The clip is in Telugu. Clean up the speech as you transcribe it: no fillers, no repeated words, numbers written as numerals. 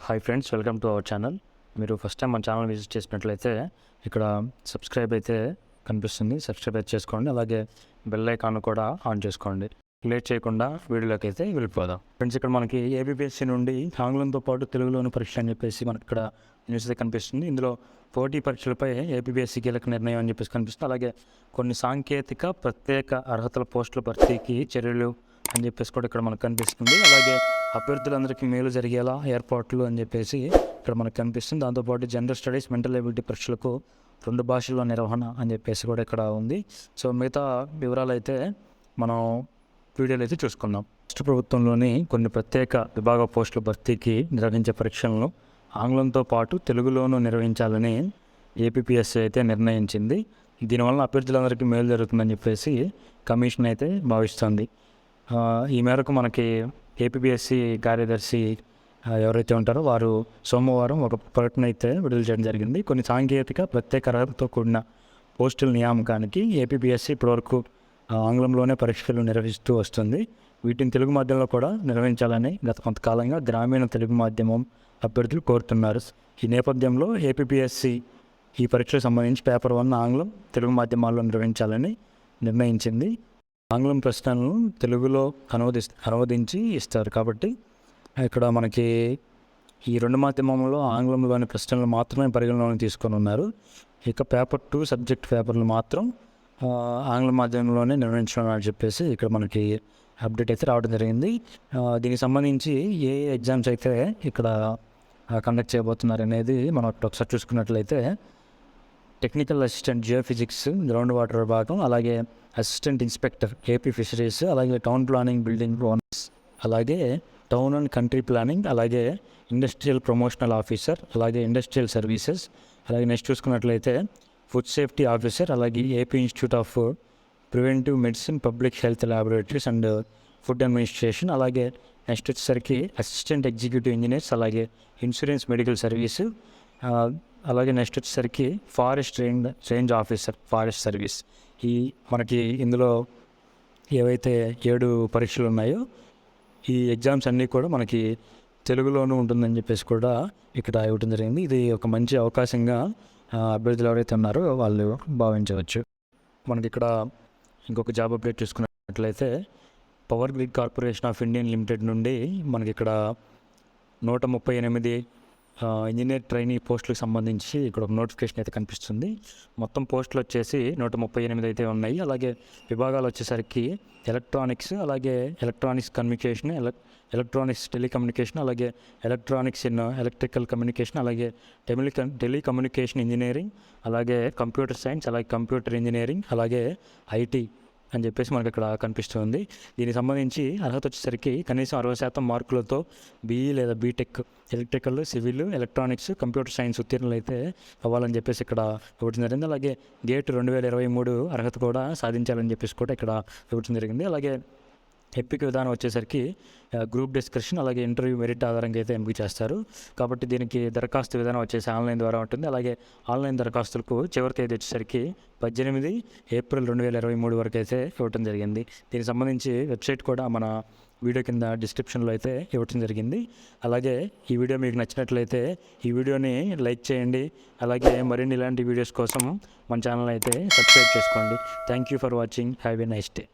Hi friends, welcome to our channel. మీరు ఫస్ట్ టైం మన ఛానల్ విజిట్ చేసినట్లయితే ఇక్కడ సబ్స్క్రైబ్ అయితే కనిపిస్తుంది, సబ్స్క్రైబ్ అయితే చేసుకోండి. అలాగే బెల్ ఐకాన్ కూడా ఆన్ చేసుకోండి. లేట్ చేయకుండా వీడియోలోకి అయితే వెళ్ళిపోదాం. ఫ్రెండ్స్, ఇక్కడ మనకి ఏబిపిఎస్సి నుండి ఆంగ్లంతో పాటు తెలుగులోని పరీక్ష అని చెప్పేసి మనకి ఇక్కడ న్యూస్ అయితే కనిపిస్తుంది. ఇందులో పోటీ పరీక్షలపై ఏబిపిఎస్సి కీలక నిర్ణయం అని చెప్పేసి కనిపిస్తుంది. అలాగే కొన్ని సాంకేతిక ప్రత్యేక అర్హతల పోస్టుల భర్తీకి చర్యలు అని చెప్పేసి కూడా ఇక్కడ మనకు కనిపిస్తుంది. అలాగే అభ్యర్థులందరికీ మేలు జరిగేలా ఏర్పాట్లు అని చెప్పేసి ఇక్కడ మనకు కనిపిస్తుంది. దాంతోపాటు జనరల్ స్టడీస్, మెంటల్ ఎబిలిటీ పరీక్షలకు 2 భాషల్లో నిర్వహణ అని చెప్పేసి కూడా ఇక్కడ ఉంది. సో మిగతా వివరాలు అయితే మనం వీడియోలో అయితే చూసుకుందాం. రాష్ట్ర ప్రభుత్వంలోని కొన్ని ప్రత్యేక విభాగ పోస్టుల భర్తీకి నిర్వహించే పరీక్షలను ఆంగ్లంతో పాటు తెలుగులోనూ నిర్వహించాలని ఏపీపీఎస్సీ అయితే నిర్ణయించింది. దీనివల్ల అభ్యర్థులందరికీ మేలు జరుగుతుందని చెప్పేసి కమిషన్ అయితే భావిస్తుంది. ఈ మేరకు మనకి ఏపీపీఎస్సీ కార్యదర్శి ఎవరైతే ఉంటారో వారు సోమవారం ఒక ప్రకటన అయితే విడుదల చేయడం జరిగింది. కొన్ని సాంకేతిక ప్రత్యేక అర్హతతో కూడిన పోస్టుల నియామకానికి ఏపీపీఎస్సీ ఇప్పటివరకు ఆంగ్లంలోనే పరీక్షలు నిర్వహిస్తూ వస్తుంది. వీటిని తెలుగు మాధ్యమంలో కూడా నిర్వహించాలని గత కొంతకాలంగా గ్రామీణ తెలుగు మాధ్యమం అభ్యర్థులు కోరుతున్నారు. ఈ నేపథ్యంలో ఏపీపీఎస్సీ ఈ పరీక్షలకు సంబంధించి పేపర్ 1 ఆంగ్లం, తెలుగు మాధ్యమాల్లో నిర్వహించాలని నిర్ణయించింది. ఆంగ్లం ప్రశ్నలను తెలుగులో అనువదించి ఇస్తారు. కాబట్టి ఇక్కడ మనకి ఈ 2 మాధ్యమంలో ఆంగ్లంలోని ప్రశ్నలు మాత్రమే పరిగణలోకి తీసుకొని ఉన్నారు. ఇక పేపర్ 2 సబ్జెక్ట్ పేపర్లు మాత్రం ఆంగ్ల మాధ్యమంలోనే నిర్వహించడం అని చెప్పేసి ఇక్కడ మనకి అప్డేట్ అయితే రావడం జరిగింది. దీనికి సంబంధించి ఏ ఎగ్జామ్స్ అయితే ఇక్కడ కండక్ట్ చేయబోతున్నారు అనేది మనం ఒకసారి చూసుకున్నట్లయితే technical assistant geophysics ground water విభాగం, అలాగే అసిస్టెంట్ ఇన్స్పెక్టర్ ఏపీ ఫిషరీస్, అలాగే టౌన్ ప్లానింగ్ బిల్డింగ్ ఓనర్స్, అలాగే టౌన్ అండ్ కంట్రీ ప్లానింగ్, అలాగే ఇండస్ట్రియల్ ప్రమోషనల్ ఆఫీసర్, అలాగే ఇండస్ట్రియల్ సర్వీసెస్, అలాగే నెక్స్ట్ చూసుకున్నట్లయితే ఫుడ్ సేఫ్టీ ఆఫీసర్, అలాగే AP institute of preventive medicine, public health laboratories and food administration, అలాగే నెక్స్ట్ వచ్చేసరికి అసిస్టెంట్ ఎగ్జిక్యూటివ్ ఇంజనీర్స్, అలాగే ఇన్సూరెన్స్ మెడికల్ సర్వీసు, అలాగే నెక్స్ట్ వచ్చేసరికి forest range officer, forest service. ఈ మనకి ఇందులో ఏవైతే 7 పరీక్షలు ఉన్నాయో ఈ ఎగ్జామ్స్ అన్నీ కూడా మనకి తెలుగులోనూ ఉంటుందని చెప్పేసి కూడా ఇక్కడ ఇవ్వడం జరిగింది. ఇది ఒక మంచి అవకాశంగా అభ్యర్థులు ఎవరైతే ఉన్నారో వాళ్ళు భావించవచ్చు. మనకి ఇక్కడ ఇంకొక జాబ్ అప్డేట్ చూసుకున్నట్లయితే power grid corporation of Indian limited నుండి మనకి ఇక్కడ 138 ఇంజనీర్ ట్రైనీ పోస్టులకు సంబంధించి ఇక్కడ ఒక నోటిఫికేషన్ అయితే కనిపిస్తుంది. మొత్తం పోస్టులు వచ్చేసి 138 అయితే ఉన్నాయి. అలాగే విభాగాలు వచ్చేసరికి ఎలక్ట్రానిక్స్, అలాగే ఎలక్ట్రానిక్స్ కమ్యూనికేషన్, ఎలక్ట్రానిక్స్ టెలికమ్యూనికేషన్, అలాగే ఎలక్ట్రానిక్స్ ఇన్ ఎలక్ట్రికల్ కమ్యూనికేషన్, అలాగే టెలికమ్యూనికేషన్ ఇంజనీరింగ్, అలాగే కంప్యూటర్ సైన్స్, అలాగే కంప్యూటర్ ఇంజనీరింగ్, అలాగే ఐటీ అని చెప్పేసి మనకి ఇక్కడ కనిపిస్తుంది. దీనికి సంబంధించి అర్హత వచ్చేసరికి కనీసం 60% మార్కులతో బీఈ లేదా BTech electrical, civil, electronics, computer science ఉత్తీర్ణులు అయితే అవ్వాలని చెప్పేసి ఇక్కడ ఇవ్వడం జరిగింది. అలాగే గేట్ 2023 అర్హత కూడా సాధించాలని చెప్పేసి కూడా ఇక్కడ ఇవ్వడం జరిగింది. అలాగే ఎంపిక విధానం వచ్చేసరికి గ్రూప్ డిస్కషన్, అలాగే ఇంటర్వ్యూ మెరిట్ ఆధారంగా అయితే ఎంపిక చేస్తారు. కాబట్టి దీనికి దరఖాస్తు విధానం వచ్చేసి ఆన్లైన్ ద్వారా ఉంటుంది. అలాగే ఆన్లైన్ దరఖాస్తులకు చివరి తేదీ వచ్చేసరికి 18 ఏప్రిల్ 2023 వరకు అయితే ఇవ్వటం జరిగింది. దీనికి సంబంధించి వెబ్సైట్ కూడా మన వీడియో కింద డిస్క్రిప్షన్లో అయితే ఇవ్వటం జరిగింది. అలాగే ఈ వీడియో మీకు నచ్చినట్లయితే ఈ వీడియోని లైక్ చేయండి. అలాగే మరిన్ని ఇలాంటి వీడియోస్ కోసం మన ఛానల్ అయితే సబ్స్క్రైబ్ చేసుకోండి. Thank you for watching. Have a nice day.